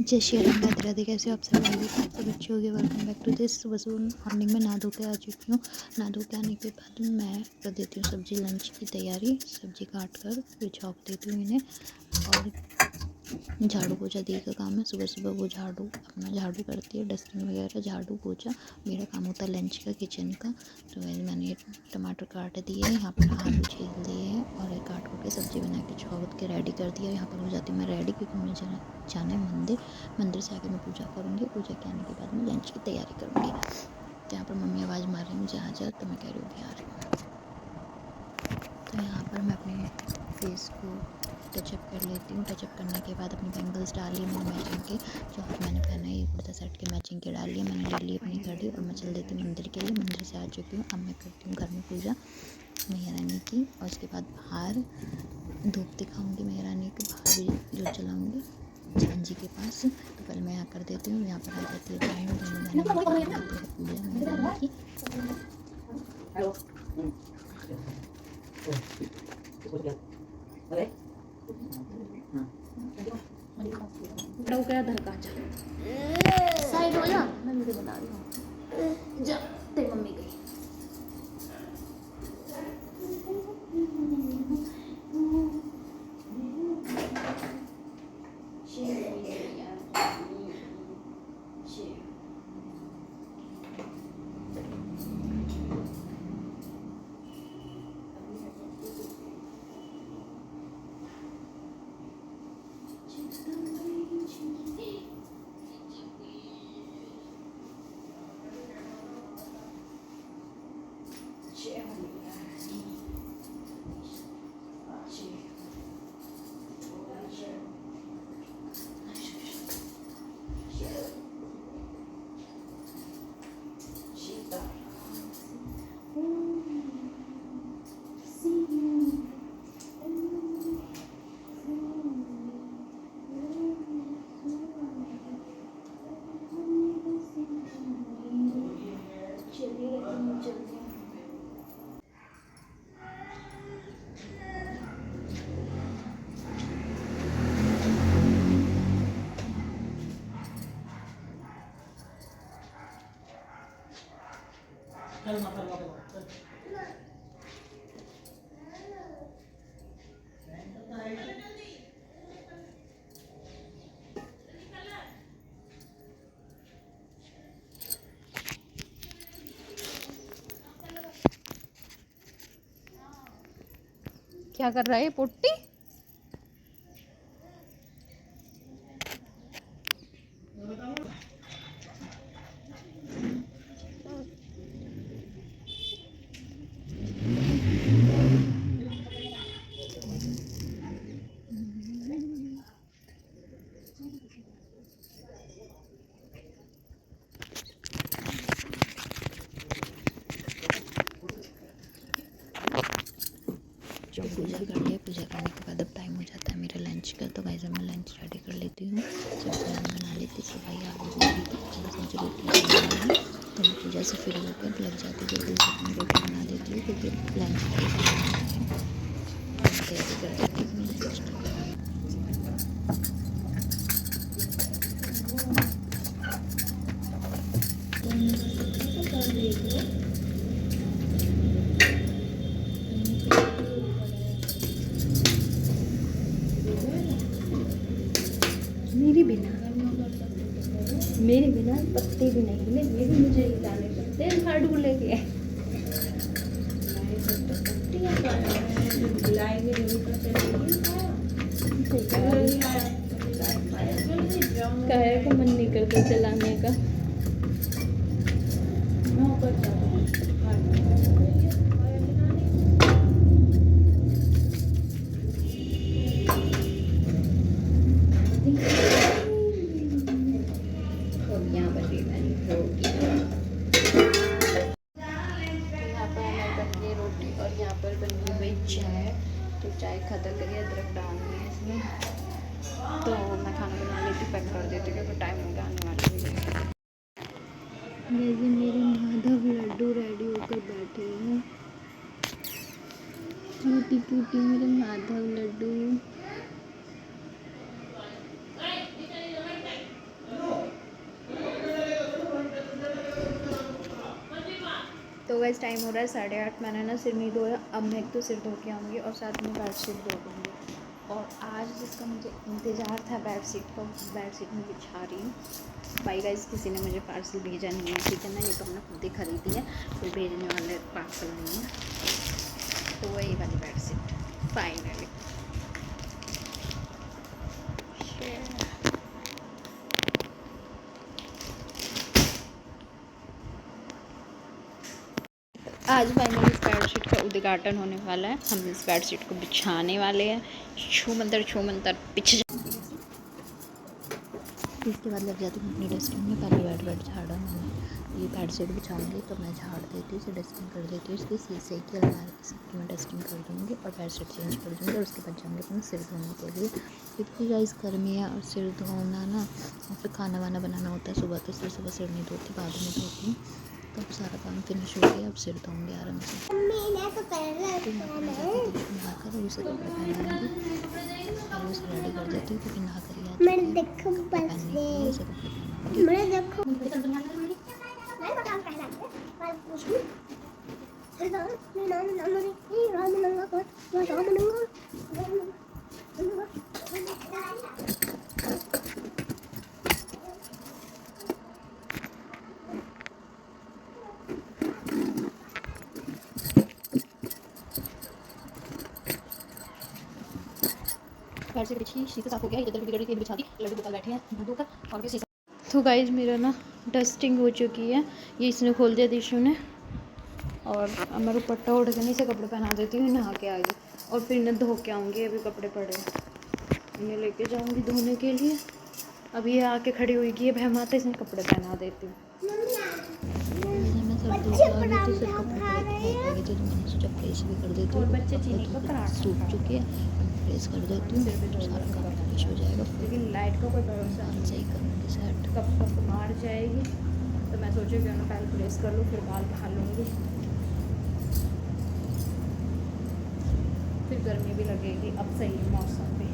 जय श्री राम, राधे राधे। कैसे हो आप सब? आइए आप सब अच्छे हो गए। Welcome back to this. सुबह सुबह मॉर्निंग में नहा धो के आ चुकी हूँ। नहा धो के आने के बाद मैं कर देती हूँ सब्जी लंच की तैयारी। सब्जी काट कर फिर छौंक देती हूँ इन्हें, और झाड़ू पोछा दी का काम है। सुबह सुबह वो अपना झाड़ू करती है, डस्टिंग वगैरह, झाड़ू पोछा। मेरा काम होता है लंच का, किचन का। तो वैसे मैंने टमाटर काट दिए, यहाँ पर आलू छील दिए हैं और एक काट के सब्ज़ी बना के छौंक के रेडी कर दिया। यहाँ पर हो जाती हूँ मैं रेडी, क्योंकि मुझे जाना है मंदिर से आके मैं पूजा करूँगी। पूजा के आने के बाद मैं लंच की तैयारी करूँगी। तो यहाँ पर मम्मी आवाज़ मार रही है मुझे, आ जा। तो मैं कह रही हूँ भी आ रही हूँ। तो यहाँ पर मैं अपने फेस को टचअप कर लेती हूँ। टचअप करने के बाद अपनी बैंगल्स डाल ली मैंने मैचिंग के, जो आज मैंने पहना है ये कुर्ता सेट के मैचिंग के डाल लिए मैंने। ले ली अपनी घड़ी और मैं चल देती हूँ मंदिर के लिए। मंदिर से आ चुकी हूँ। अब मैं करती हूँ घर में पूजा मैया रानी की, और उसके बाद बाहर धूप दिखाऊँगी मैया रानी के बाहर भी जो जलाऊँगी झांझी के पास। तो पहले मैं यहाँ कर देती हूँ। यहाँ पर आ जाती है बहन, दोनों बहनें मिलकर कर देती है पूजा मैया रानी की। साइड हो जा, मैं वीडियो बना रही हूँ। जा, तेरी मम्मी गई। क्या कर रहा है पोट्टी? जो पूजा कर लिया, पूजा करने के बाद अब टाइम हो जाता है मेरा लंच का। तो गाइस मैं लंच रेडी कर लेती हूँ। सब्जी मैं बना लेती, सुबह आलू गोभी की बस मुझे रोटी बनानी है। तो मैं पूजा से फ्री होकर लग जाती हूँ, जल्दी से अपनी रोटी बना देती हूँ, क्योंकि लंच का टाइम है। तैयारी कर देती हूँ लंच की। मेरे बिना पत्ते भी नहीं मिले, ये भी मुझे लाने पड़ते हैं झाड़ू को लेके। कहे का मन नहीं करता चलाने का। चाय, तो चाय खत्म करिए, अदरक डालनी है इसमें। तो मैं खाना बना लेती, पैक कर देती, क्योंकि टाइम हो गया आने वाली है। वैसे मेरे माधव लड्डू रेडी होकर बैठे हैं, क्यूटी क्यूटी मेरे माधव लड्डू। तो गाइस टाइम हो रहा है 8:30। मैंने ना सिर नहीं धोया, अब मैं एक तो सिर धो के आऊँगी और साथ में बेडशीट धो दूँगी। और आज जिसका मुझे इंतज़ार था बेडशीट का, बेडशीट में बिछा रही हूँ। भाई गाइस किसी ने मुझे पार्सल भेजा नहीं है, ठीक है ना, ये तो हमने खुद ही खरीदी है, कोई भेजने वाले पार्सल नहीं है। तो वही वाली बेडशीट फाइनली। आज फाइनली इस बेडशीट का उद्घाटन होने वाला है। हम इस बेडशीट को बिछाने वाले हैं। छू मंतर बिछ जा। इसके बाद लग जाती हूँ अपनी डस्टिंग में। पहले बेड झाड़ा मैंने, ये बेडशीट बिछाऊंगी तो मैं झाड़ देती हूँ, इसे डस्टिंग कर देती हूँ। इसकी शीशे की अलमारी सबकी मैं डस्टिंग कर दूँगी और बेडशीट चेंज कर दूँगी। और उसके बाद जाऊँगी अपना सिर धोने के लिए, क्योंकि गाइस गर्मी है और सिर धोना ना, और फिर खाना वाना बनाना होता है सुबह, तो इसलिए सुबह सिर नहीं धोती, बाद में धोती हूँ। तो अब सारा काम फिनिश हो गया, अब सिर धोऊंगी आराम से। नहाकर और उसे कपड़े पहनाऊंगी और उसे रेडी कर देती हूँ, क्योंकि नहा कर ही उसे कपड़े पैर से बिछी, शीशे साफ हो गया, इधर बिगड़ के बिछा दी, लड्डू गोपाल बैठे हैं मुँह धोकर और भी शीशा। तो गाइज मेरा ना डस्टिंग हो चुकी है, ये इसने खोल दिया दिशु ने, और अब मैं दुपट्टा उड़ के नहीं से कपड़े पहना देती हूँ, नहा के आएगी और फिर इन्हें धो के आऊँगी। अभी कपड़े पड़े, इन्हें लेके जाऊँगी धोने के लिए। अभी ये आके खड़ी हुई है बहमाते, इसने कपड़े पहना देती हूँ। मैं सब धो के आ गई थी, सिर्फ कपड़े पड़े थे तो मैंने सोचा प्रेस भी कर देती हूँ। बच्चे चीनी का पराठा सूख चुकी है, प्रेस कर देती हूँ, तो सारा काम फिनिश हो जाएगा। लेकिन लाइट का कोई भरोसा नहीं, सही करूँगी सेट, कब मार जाएगी। तो मैं सोची कि मैं पहले प्रेस कर लूँ, फिर बाल बहा लूँगी, फिर गर्मी भी लगेगी। अब सही है मौसम भी।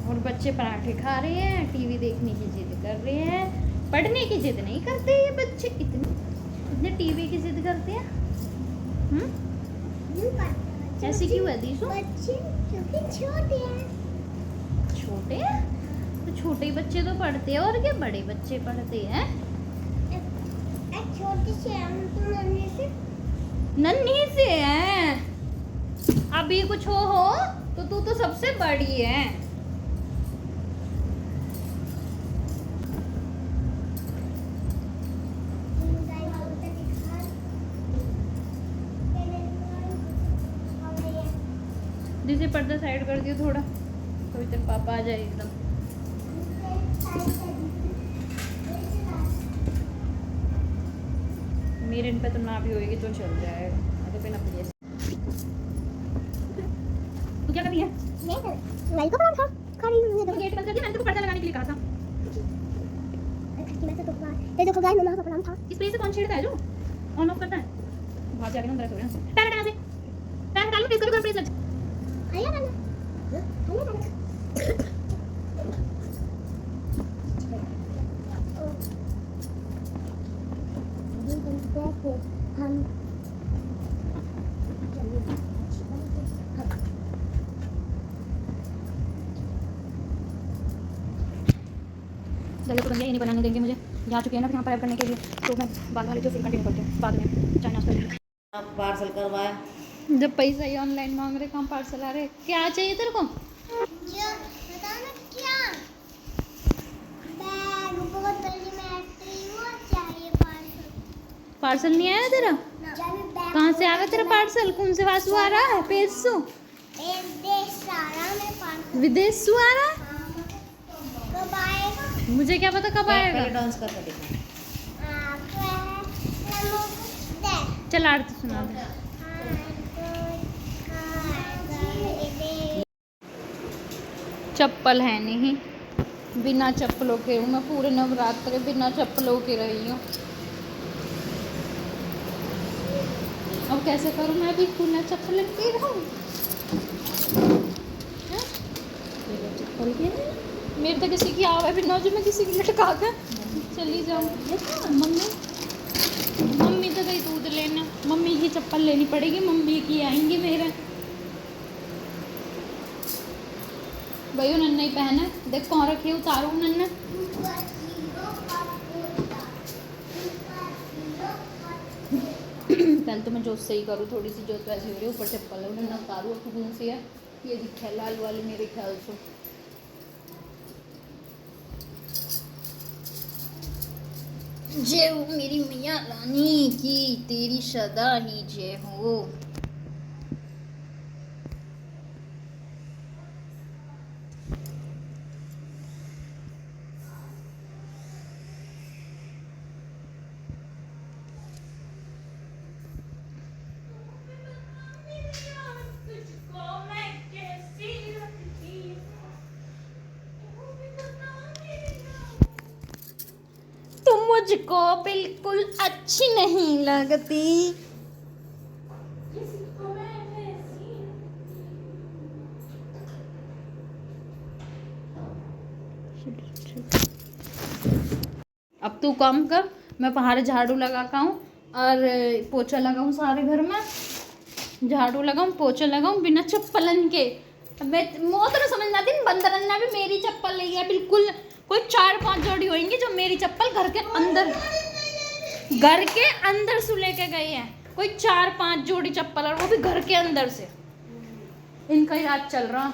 और बच्चे पराठे खा रहे हैं, टीवी देखने की जिद कर रहे हैं, पढ़ने की जिद नहीं करते ये बच्चे, इतने टीवी की जिद करते हैं। ऐसे क्यों है दीशु? बच्चे क्योंकि छोटे हैं। छोटे हैं तो छोटे बच्चे तो पढ़ते हैं, और क्या बड़े बच्चे पढ़ते हैं। छोटे से हम तो नन्ही से हैं। अभी कुछ हो तो तू तो सबसे बड़ी है। जिसे पर्दा साइड कर दियो थोड़ा, तो इधर पापा आ जाए एकदम। मेरे इन पे तो ना भी होएगी तो चल जाएगा, तो बिना प्लीज। तू क्या कर रही है? मैं को पराठा खा रही हूं। तो गेट बंद कर दिया, मैंने तो पर्दा लगाने के लिए कहा था। मैं तो ये देखो गाइस, मम्मा का पराठा। इस प्लेस से कौन छेड़ता है जो ऑन ऑफ करता है? बाहर जाके अंदर सो रहे हैं। पैर हटा से, पैर हटा लो, प्रेस करो, प्रेस आया ना। हम गले को बंदे ये नहीं बनाने देंगे मुझे, जा चुके हैं ना यहाँ पर करने के लिए। तो मैं बाल वाले जो फिर कंटिन्यू करती हूँ बाद में, चाय नाश्ता करके। आप पार्सल करवाया, जब पैसा ही ऑनलाइन मांग रहे, कहाँ पार्सल आ रहे। क्या चाहिए तेरे को? पार्सल नहीं आया तेरा? कहाँ से आ रहा तेरा पार्सल? कौन से वासु आ रहा है? पेसु विदेश से आ रहा है? कब आएगा मुझे क्या पता कब आएगा। डांस करके दिखा। चल आरती सुना दे। चप्पल है नहीं, बिना चप्पलों के हूँ मैं, पूरे नवरात्र बिना चप्पलों के रही हूँ। अब कैसे करूँ मैं भी बिना चप्पल के रहूँ? चप्पल के मेरे तो किसी की आवा बिना, जो मैं किसी की लटका कर चली जाऊँ। मम्मी मम्मी तो गई दूध लेना, मम्मी की चप्पल लेनी पड़ेगी, मम्मी की आएंगे मेरे। भाई नन्ना ही पहना, देख कौन रखी, उतारो नन्ना। पहले तो मैं जोत से ही करूँ, थोड़ी सी जोत वैसी हो रही है, ऊपर चप्पल है नन्ना उतारू, कौन सी है ये दिखा लाल वाली मेरे ख्याल से। जय हो मेरी मैया रानी की, तेरी सदा ही जय हो। तुम मुझको बिल्कुल अच्छी नहीं लगती। अब तू काम कर, मैं बाहर झाड़ू लगा का हूँ और पोछा लगाऊँ सारे घर में, झाड़ू लगाऊँ पोछा लगाऊँ बिना चप्पलन के। मैं मौत तो समझना थी, बंदर ने भी मेरी चप्पल ले गया बिल्कुल। कोई 4-5 जोड़ी होंगी जो मेरी चप्पल घर के अंदर से लेके गए हैं। कोई 4-5 जोड़ी चप्पल, और वो भी घर के अंदर से। इनका याद चल रहा।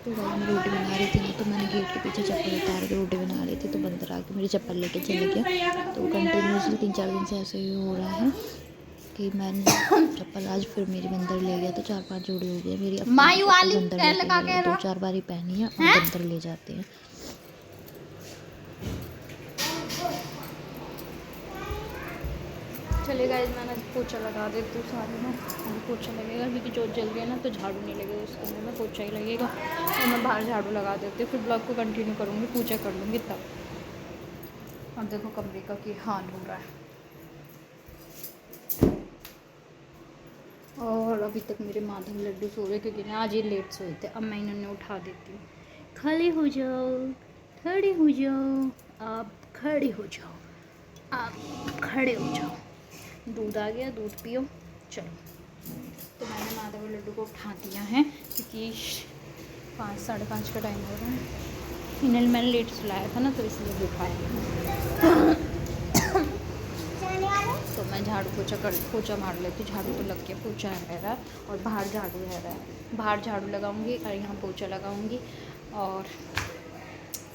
तो भाई मैं रोटी बना रही थी ना, तो मैंने गेट के पीछे चप्पल उतार के रोटी बना रही थी, तो बंदर आके मेरी चप्पल लेके चले गया। तो कंटिन्यूसली 3-4 दिन से ऐसे ही हो रहा है कि मैंने चप्पल आज फिर मेरी बंदर ले गया, तो 4-5 जोड़ी हो गई मेरी। बंदर लेके गए 2-4 बारी पहनी है और बंदर ले जाते हैं। चलेगा, मैंने पोछा लगा देती हूँ सारे में। अभी पोछा लगेगा क्योंकि जोत जल गया ना, तो झाड़ू नहीं लगेगा उसके अंदर में, पोछा ही लगेगा। और मैं बाहर झाड़ू लगा देती हूँ, फिर ब्लॉग को कंटिन्यू करूँगी, पूजा कर लूँगी तब। और देखो कमरे का क्या हाल हो रहा है। और अभी तक मेरे माधव लड्डू सो रहे, क्योंकि ना आज ये लेट सोए थे। अब मैं इन्होंने उठा देती हूँ। खड़े हो जाओ, खड़े हो जाओ, आप खड़े हो जाओ, आप खड़े हो जाओ। दूध आ गया, दूध पियो, चलो। तो मैंने माधव लड्डू को उठा दिया है, क्योंकि 5-5:30 का टाइम हो रहा है। इन्हें मैंने लेट सुलाया था ना, तो इसलिए उठाया। तो मैं झाड़ू पोछा मार लेती हूँ। झाड़ू तो लग गया, पोछा है रहा, और बाहर झाड़ू है रहा। बाहर झाड़ू लगाऊंगी और यहाँ पोछा लगाऊंगी, और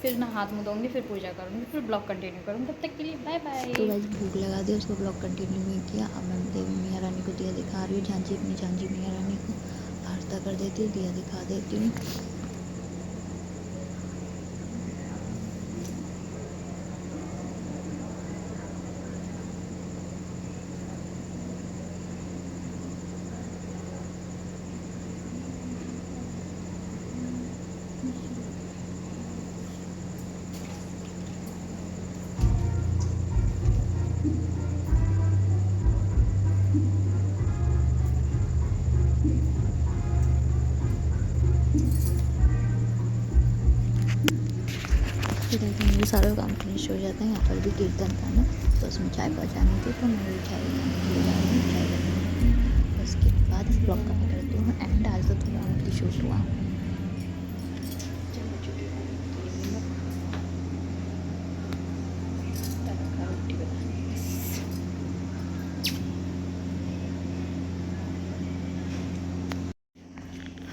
फिर ना हाथ मुँह धोऊंगी, फिर पूजा करूँगी, फिर ब्लॉग कंटिन्यू करूँगी। तब तक के लिए बाय बाय। तो वैसे भूख लगा दी, उसको ब्लॉग कंटिन्यू नहीं किया। अब मैं देवी मैया रानी को दिया दिखा रही हूँ, झांझी अपनी झांझी मैया रानी को आरता कर देती हूँ, दिया दिखा देती हूँ। मेरे सारे काम फिनिश हो जाते हैं। यहाँ पर भी कीर्तन था ना, तो उसमें चाय पहुँचानी थी, तो मैं चाय बनाने के लिए जा रही हूँ, चाय बनाऊँगी। उसके बाद ब्लॉग का मैं करती हूँ एंड। आज तो थोड़ा उनकी शूट हुआ।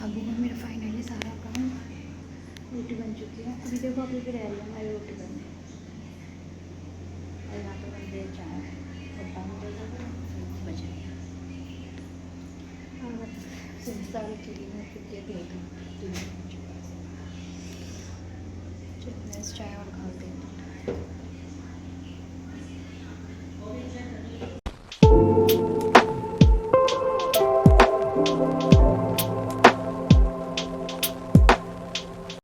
अब हुआ मेरा फाइनली सारा काम, रोटी बन चुकी है। अभी देखो अभी भी रह रही है हमारी रोटी बनने, और यहाँ पर बन रही है चाय और पानी बच रही है। और सारी चीज़ें हो चुकी है, चलो मैं इस चाय और खा देती हूँ।